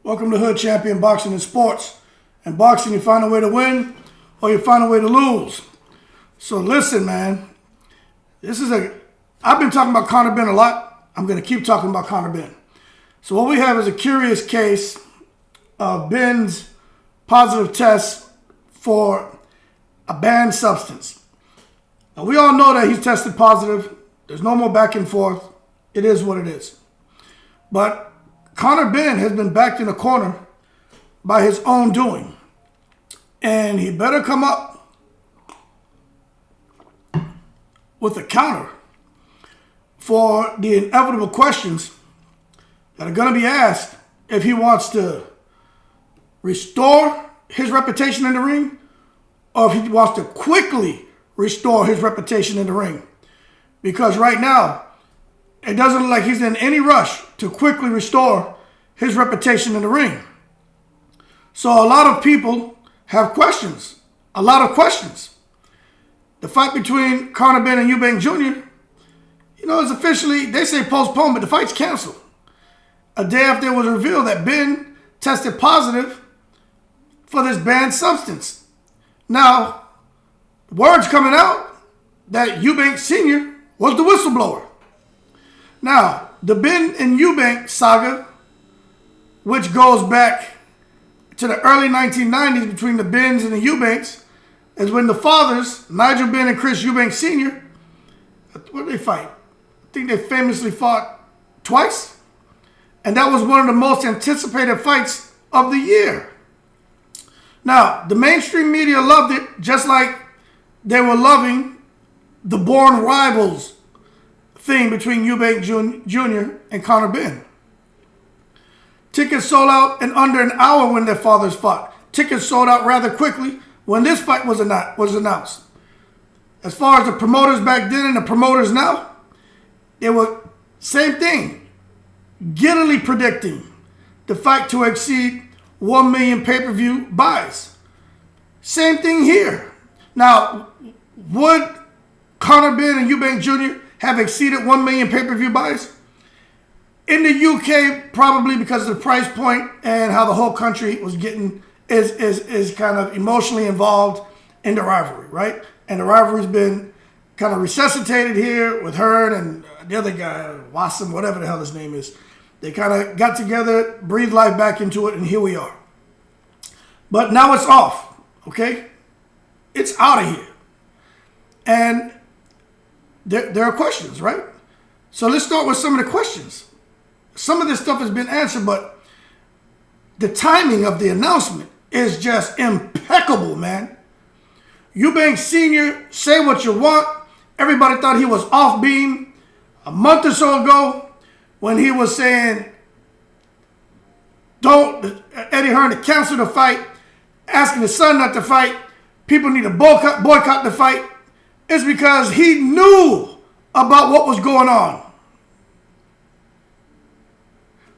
Welcome to Hood Champion Boxing and Sports. In boxing, you find a way to win or you find a way to lose. So listen, man. I've been talking about Conor Benn a lot. I'm going to keep talking about Conor Benn. So what we have is a curious case of Benn's positive test for a banned substance. Now, we all know that he's tested positive. There's no more back and forth. It is what it is. But Conor Benn has been backed in a corner by his own doing. And he better come up with a counter for the inevitable questions that are going to be asked if he wants to restore his reputation in the ring or if he wants to quickly restore his reputation in the ring. Because right now, it doesn't look like he's in any rush to quickly restore his reputation in the ring. So a lot of people have questions. A lot of questions. The fight between Conor Benn and Eubank Jr., is officially, they say postponed, but the fight's canceled. A day after it was revealed that Benn tested positive for this banned substance. Now, word's coming out that Eubank Sr. was the whistleblower. Now, the Benn and Eubank saga, which goes back to the early 1990s between the Benns and the Eubanks, is when the fathers, Nigel Benn and Chris Eubank Sr., what did they fight? I think they famously fought twice. And that was one of the most anticipated fights of the year. Now, the mainstream media loved it just like they were loving the born rivals thing between Eubank Jr. and Conor Benn. Tickets sold out in under an hour when their fathers fought. Tickets sold out rather quickly when this fight was announced. As far as the promoters back then and the promoters now, they were same thing, giddily predicting the fight to exceed 1 million pay-per-view buys. Same thing here. Now, would Conor Benn and Eubank Jr. have exceeded 1 million pay-per-view buys? In the UK, probably because of the price point and how the whole country was getting is kind of emotionally involved in the rivalry, right? And the rivalry's been kind of resuscitated here with Hearn and the other guy, Wassam, whatever the hell his name is. They kind of got together, breathed life back into it, and here we are. But now it's off, okay? It's out of here. And there are questions, right? So let's start with some of the questions. Some of this stuff has been answered, but the timing of the announcement is just impeccable, man. Eubank Sr., say what you want. Everybody thought he was off beam a month or so ago when he was saying, Eddie Hearn to cancel the fight, asking his son not to fight. People need to boycott the fight. It's because he knew about what was going on.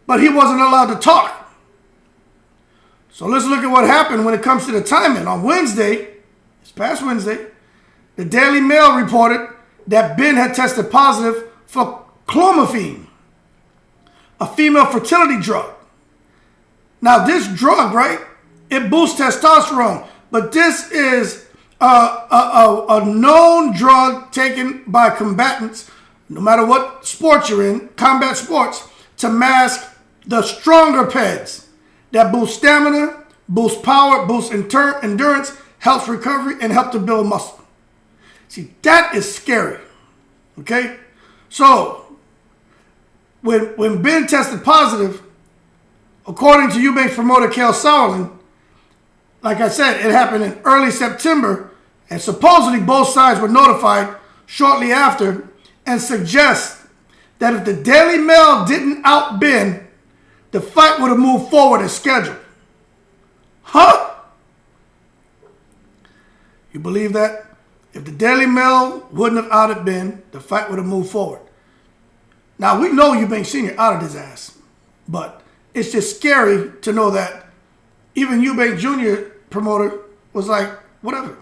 But he wasn't allowed to talk. So let's look at what happened when it comes to the timing. On Wednesday, this past Wednesday, the Daily Mail reported that Benn had tested positive for clomiphene, a female fertility drug. Now this drug, right, it boosts testosterone, but this is a known drug taken by combatants, no matter what sport you're in, combat sports, to mask the stronger peds that boost stamina, boost power, boost endurance, helps recovery, and help to build muscle. See, that is scary, okay? So, when Benn tested positive, according to Eubank's promoter, Cale Sauerland, like I said, it happened in early September, and supposedly both sides were notified shortly after, and suggests that if the Daily Mail didn't out Benn, the fight would have moved forward as scheduled. Huh? You believe that? If the Daily Mail wouldn't have outed Benn, the fight would have moved forward. Now, we know Eubank Sr. outed his ass, but it's just scary to know that even Eubank Jr. promoter was like, whatever.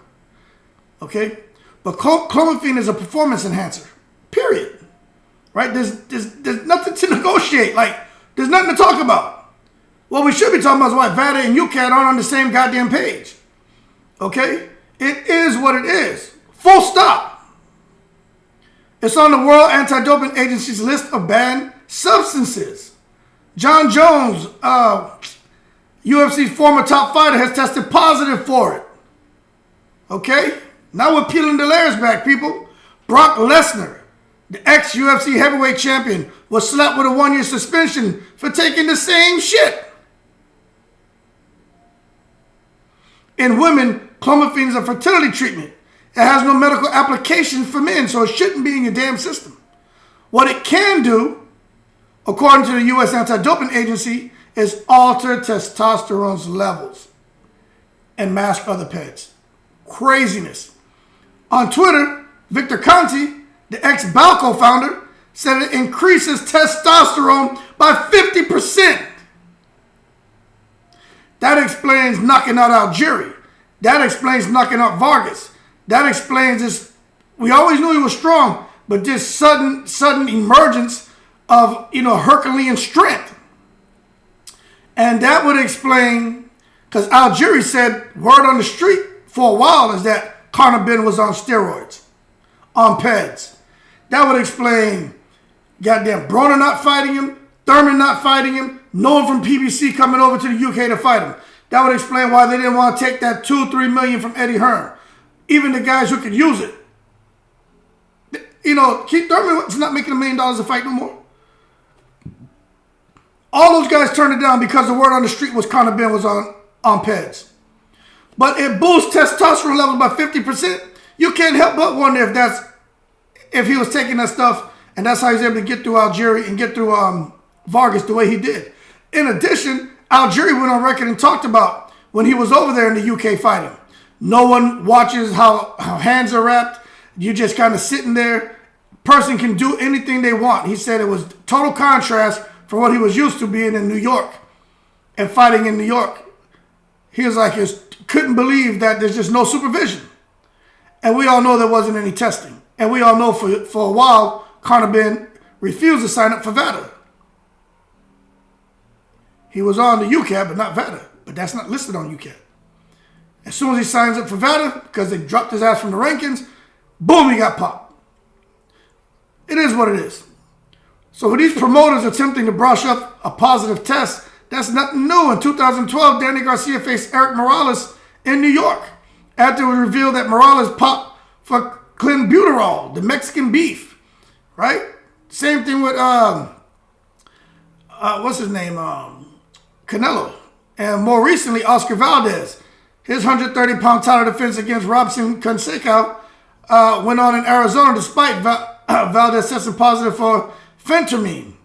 Okay? But clomiphene is a performance enhancer, period. Right? There's nothing to negotiate. Like, there's nothing to talk about. What we should be talking about is why VADA and UCAD aren't on the same goddamn page. Okay? It is what it is. Full stop. It's on the World Anti-Doping Agency's list of banned substances. John Jones, UFC's former top fighter, has tested positive for it. Okay? Now we're peeling the layers back, people. Brock Lesnar, the ex-UFC heavyweight champion, was slapped with a 1-year suspension for taking the same shit. In women, clomiphene is a fertility treatment. It has no medical application for men, so it shouldn't be in your damn system. What it can do, according to the U.S. Anti-Doping Agency, is alter testosterone levels and mask other peds. Craziness. On Twitter, Victor Conti, the ex-Balco founder, said it increases testosterone by 50%. That explains knocking out Algieri. That explains knocking out Vargas. That explains this. We always knew he was strong, but this sudden emergence of, Herculean strength. And that would explain, because Algieri said, word on the street for a while is that Conor Benn was on steroids, on PEDs. That would explain goddamn Broner not fighting him, Thurman not fighting him, no one from PBC coming over to the UK to fight him. That would explain why they didn't want to take that $2-3 million from Eddie Hearn. Even the guys who could use it. Keith Thurman is not making $1 million a fight no more. All those guys turned it down because the word on the street was Conor Benn was on PEDs. But it boosts testosterone levels by 50%. You can't help but wonder if he was taking that stuff and that's how he's able to get through Algieri and get through Vargas the way he did. In addition, Algieri went on record and talked about when he was over there in the UK fighting. No one watches how hands are wrapped. You're just kind of sitting there. Person can do anything they want. He said it was total contrast from what he was used to being in New York and fighting in New York. He was like, couldn't believe that there's just no supervision. And we all know there wasn't any testing. And we all know for a while, Conor Benn refused to sign up for VADA. He was on the UCAD, but not VADA. But that's not listed on UCAD. As soon as he signs up for VADA, because they dropped his ass from the rankings, boom, he got popped. It is what it is. So with these promoters attempting to brush up a positive test, that's nothing new. In 2012, Danny Garcia faced Eric Morales in New York after it was revealed that Morales popped for clenbuterol, the Mexican beef, right? Same thing with, what's his name? Canelo. And more recently, Oscar Valdez. His 130-pound title defense against Robson Fonseca went on in Arizona despite Valdez testing positive for phentermine.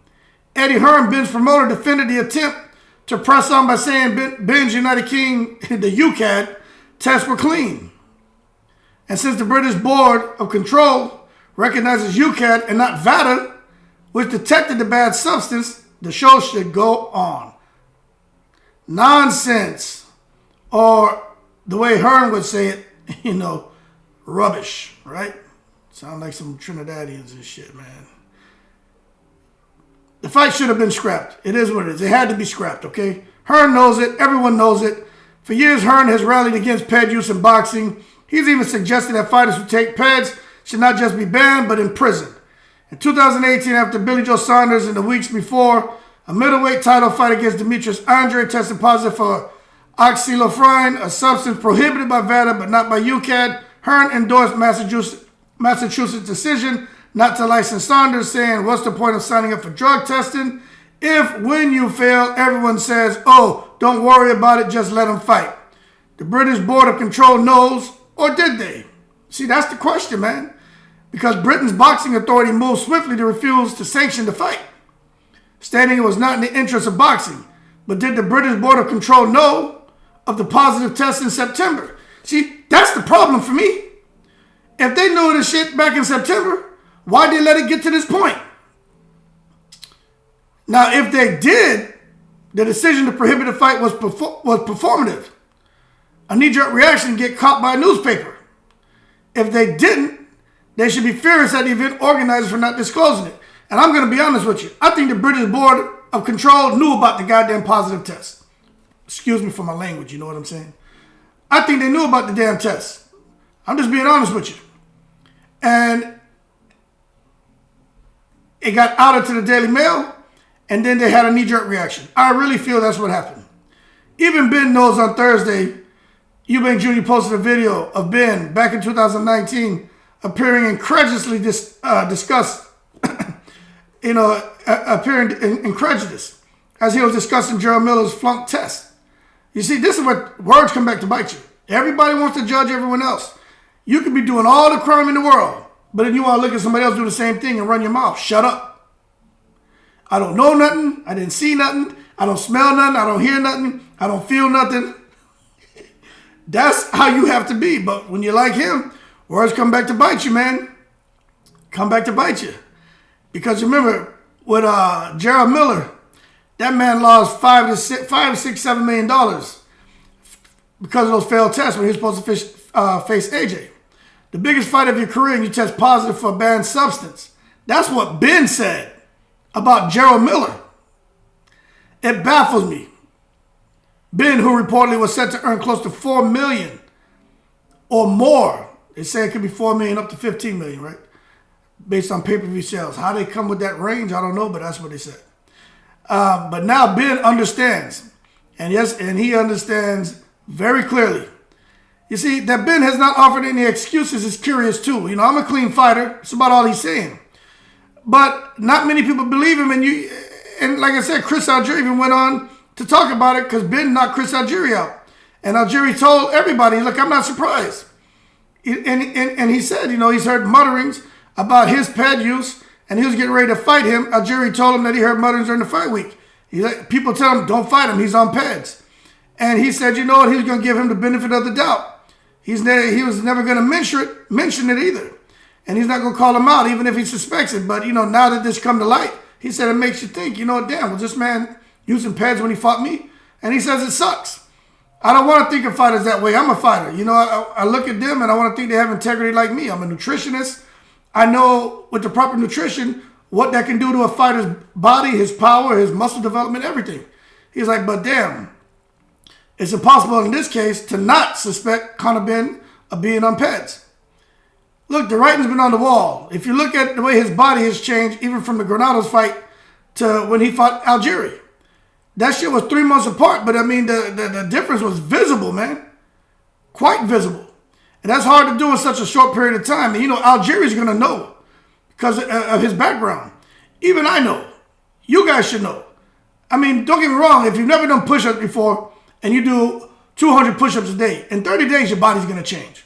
Eddie Hearn, Benn's promoter, defended the attempt to press on by saying Benn's United King, the UCAD, tests were clean. And since the British Board of Control recognizes UCAD and not VADA, which detected the bad substance, the show should go on. Nonsense. Or the way Hearn would say it, rubbish, right? Sound like some Trinidadians and shit, man. The fight should have been scrapped. It is what it is. It had to be scrapped, okay? Hearn knows it. Everyone knows it. For years, Hearn has rallied against PED use in boxing. He's even suggested that fighters who take PEDs should not just be banned, but imprisoned. In 2018, after Billy Joe Saunders and the weeks before, a middleweight title fight against Demetrius Andre tested positive for oxylofrine, a substance prohibited by VADA but not by UCAD. Hearn endorsed Massachusetts' decision not to license Saunders, saying, what's the point of signing up for drug testing if when you fail, everyone says, oh, don't worry about it, just let them fight. The British Board of Control knows, or did they? See, that's the question, man. Because Britain's boxing authority moved swiftly to refuse to sanction the fight, stating it was not in the interest of boxing. But did the British Board of Control know of the positive test in September? See, that's the problem for me. If they knew this shit back in September, why did they let it get to this point? Now, if they did, the decision to prohibit the fight was performative. A knee-jerk reaction to get caught by a newspaper. If they didn't, they should be furious at the event organizers for not disclosing it. And I'm going to be honest with you. I think the British Board of Control knew about the goddamn positive test. Excuse me for my language, you know what I'm saying? I think they knew about the damn test. I'm just being honest with you. And it got out into the Daily Mail, and then they had a knee-jerk reaction. I really feel that's what happened. Even Ben knows on Thursday, Eubank Jr. posted a video of Ben back in 2019 appearing incredulously appearing incredulous as he was discussing Gerald Miller's flunk test. You see, this is where words come back to bite you. Everybody wants to judge everyone else. You could be doing all the crime in the world, but then you want to look at somebody else do the same thing and run your mouth. Shut up. I don't know nothing. I didn't see nothing. I don't smell nothing. I don't hear nothing. I don't feel nothing. That's how you have to be. But when you're like him, words come back to bite you, man. Come back to bite you. Because remember, with Gerald Miller, that man lost $5 to $7 million because of those failed tests when he was supposed to face AJ. The biggest fight of your career and you test positive for a banned substance. That's what Ben said about Gerald Miller. It baffles me. Ben, who reportedly was set to earn close to $4 million or more. They say it could be $4 million up to $15 million, right? Based on pay-per-view sales. How they come with that range, I don't know, but that's what they said. But now Ben understands. And yes, and he understands very clearly. You see, that Ben has not offered any excuses is curious too. You know, I'm a clean fighter. It's about all he's saying. But not many people believe him. And like I said, Chris Algieri even went on to talk about it because Ben knocked Chris Algieri out. And Algieri told everybody, look, I'm not surprised. And he said, you know, he's heard mutterings about his pad use and he was getting ready to fight him. Algieri told him that he heard mutterings during the fight week. People tell him, don't fight him. He's on pads. And he said, you know what? He was going to give him the benefit of the doubt. He was never going to mention it either. And he's not going to call him out, even if he suspects it. But, you know, now that this come to light, he said it makes you think, you know, damn, was this man using pads when he fought me? And he says it sucks. I don't want to think of fighters that way. I'm a fighter. You know, I look at them and I want to think they have integrity like me. I'm a nutritionist. I know with the proper nutrition what that can do to a fighter's body, his power, his muscle development, everything. He's like, but damn, it's impossible in this case to not suspect Conor Benn of being on pads. Look, the writing's been on the wall. If you look at the way his body has changed, even from the Granados fight to when he fought Algieri, that shit was 3 months apart. But I mean, the difference was visible, man. Quite visible. And that's hard to do in such a short period of time. And you know, Algieri's going to know because of his background. Even I know. You guys should know. I mean, don't get me wrong. If you've never done push-ups before and you do 200 push-ups a day, in 30 days, your body's going to change.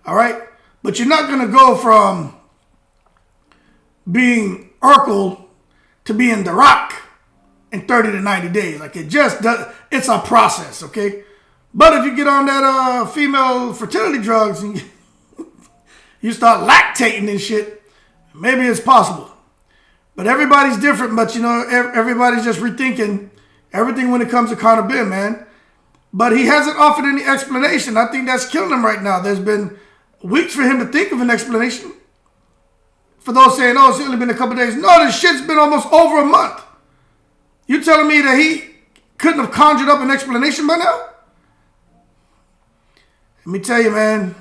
All right? But you're not going to go from being Urkel to being The Rock in 30 to 90 days. Like, it just does. It's a process, okay? But if you get on that female fertility drugs and you start lactating and shit, maybe it's possible. But everybody's different. But, you know, everybody's just rethinking everything when it comes to Conor Benn, man. But he hasn't offered any explanation. I think that's killing him right now. There's been weeks for him to think of an explanation. For those saying, oh, it's only been a couple days. No, this shit's been almost over a month. You telling me that he couldn't have conjured up an explanation by now? Let me tell you, man.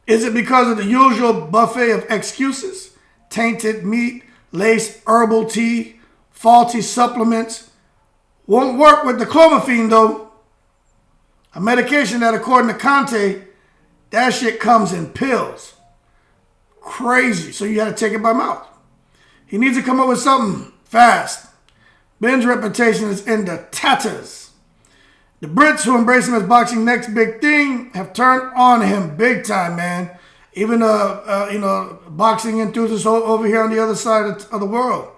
Is it because of the usual buffet of excuses? Tainted meat, laced herbal tea, faulty supplements. Won't work with the clomiphene, though. A medication that, according to Conte, that shit comes in pills. Crazy. So you got to take it by mouth. He needs to come up with something fast. Ben's reputation is in the tatters. The Brits, who embrace him as boxing's next big thing, have turned on him big time, man. Even boxing enthusiasts over here on the other side of the world.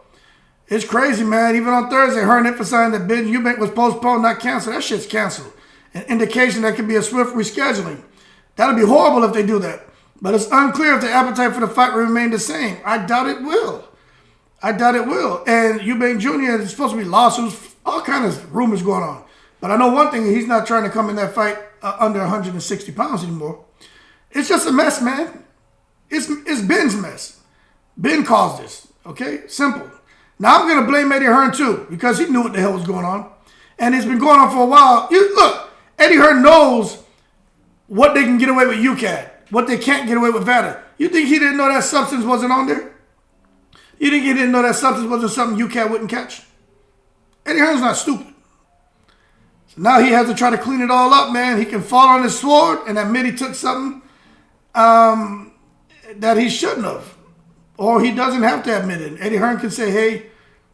It's crazy, man. Even on Thursday, Hearn emphasizing that Ben Eubank was postponed, not canceled. That shit's canceled. An indication that could be a swift rescheduling. That would be horrible if they do that. But it's unclear if the appetite for the fight will remain the same. I doubt it will. And Eubank Jr. is supposed to be lawsuits, all kinds of rumors going on. But I know one thing, he's not trying to come in that fight under 160 pounds anymore. It's just a mess, man. It's Ben's mess. Ben caused this, okay? Simple. Now I'm going to blame Eddie Hearn too because he knew what the hell was going on. And it's been going on for a while. Look, Eddie Hearn knows what they can get away with UCAD, what they can't get away with VADA. You think he didn't know that substance wasn't on there? You think he didn't know that substance wasn't something UCAD wouldn't catch? Eddie Hearn's not stupid. So now he has to try to clean it all up, man. He can fall on his sword and admit he took something that he shouldn't have. Or he doesn't have to admit it. Eddie Hearn can say, hey,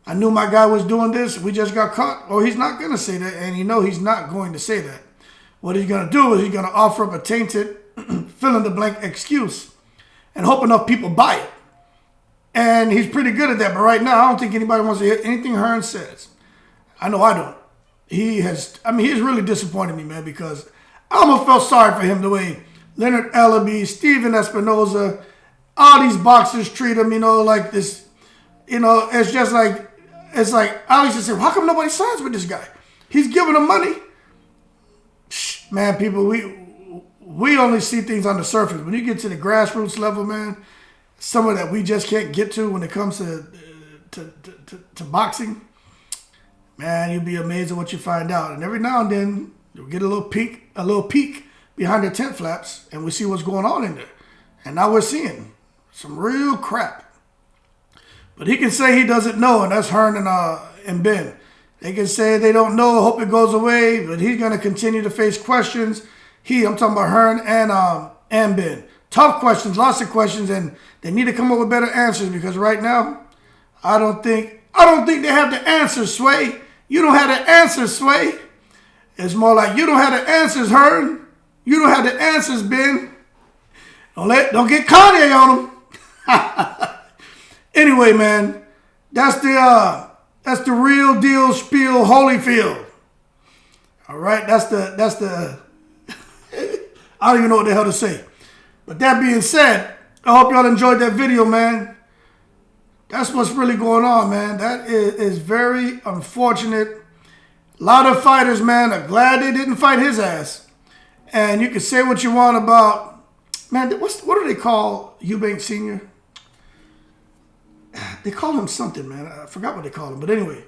I knew my guy was doing this. We just got caught. Or he's not going to say that. And you know he's not going to say that. What he's going to do is he's going to offer up a tainted, fill-in-the-blank excuse and hope enough people buy it. And he's pretty good at that. But right now, I don't think anybody wants to hear anything Hearn says. I know I don't. He's really disappointed me, man, because I almost felt sorry for him the way Leonard Ellaby, Steven Espinoza, all these boxers treat him, like this. It's just like, I used to say, well, how come nobody signs with this guy? He's giving them money. Man, people, we only see things on the surface. When you get to the grassroots level, man, somewhere that we just can't get to when it comes to boxing, man, you'll be amazed at what you find out. And every now and then, you'll get a little peek behind the tent flaps, and we see what's going on in there. And now we're seeing some real crap. But he can say he doesn't know, and that's Hearn and Benn. They can say they don't know, hope it goes away, but he's going to continue to face questions. I'm talking about Hearn and Benn. Tough questions, lots of questions, and they need to come up with better answers, because right now, I don't think they have the answers, Sway. You don't have the answers, Sway. It's more like you don't have the answers, Hearn. You don't have the answers, Ben. Don't get Kanye on them. Anyway, man, that's the real deal spiel Holyfield. All right, that's the I don't even know what the hell to say. But that being said, I hope y'all enjoyed that video, man. That's what's really going on, man. That is very unfortunate. A lot of fighters, man, are glad they didn't fight his ass. And you can say what you want about, man, what do they call Eubank Sr.? They call him something, man. I forgot what they call him. But anyway,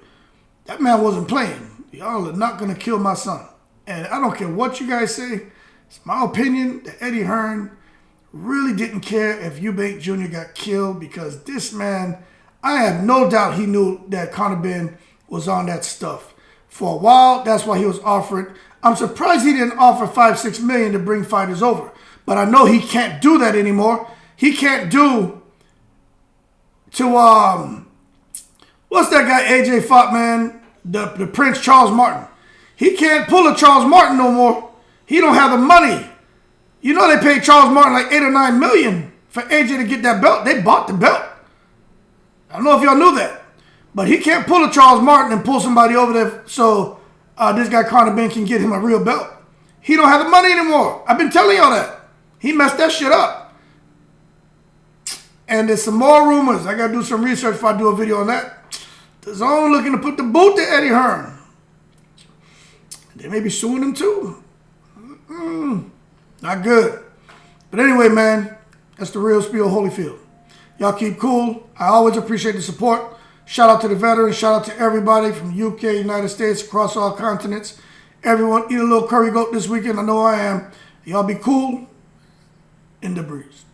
that man wasn't playing. Y'all are not going to kill my son. And I don't care what you guys say. It's my opinion that Eddie Hearn really didn't care if Eubank Jr. got killed, because this man, I have no doubt he knew that Conor Benn was on that stuff. For a while, that's why he was offering. I'm surprised he didn't offer $5-6 million to bring fighters over. But I know he can't do that anymore. He can't do to, what's that guy AJ fought, man? The Prince Charles Martin. He can't pull a Charles Martin no more. He don't have the money. You know they paid Charles Martin like $8 or $9 million for AJ to get that belt. They bought the belt. I don't know if y'all knew that. But he can't pull a Charles Martin and pull somebody over there so this guy Conor Benn can get him a real belt. He don't have the money anymore. I've been telling y'all that. He messed that shit up. And there's some more rumors. I got to do some research before I do a video on that. The Zone looking to put the boot to Eddie Hearn. They may be suing him too. Not good. But anyway, man, that's the real spiel Holyfield. Y'all keep cool. I always appreciate the support. Shout out to the veterans. Shout out to everybody from UK, United States, across all continents. Everyone eat a little curry goat this weekend. I know I am. Y'all be cool in the breeze.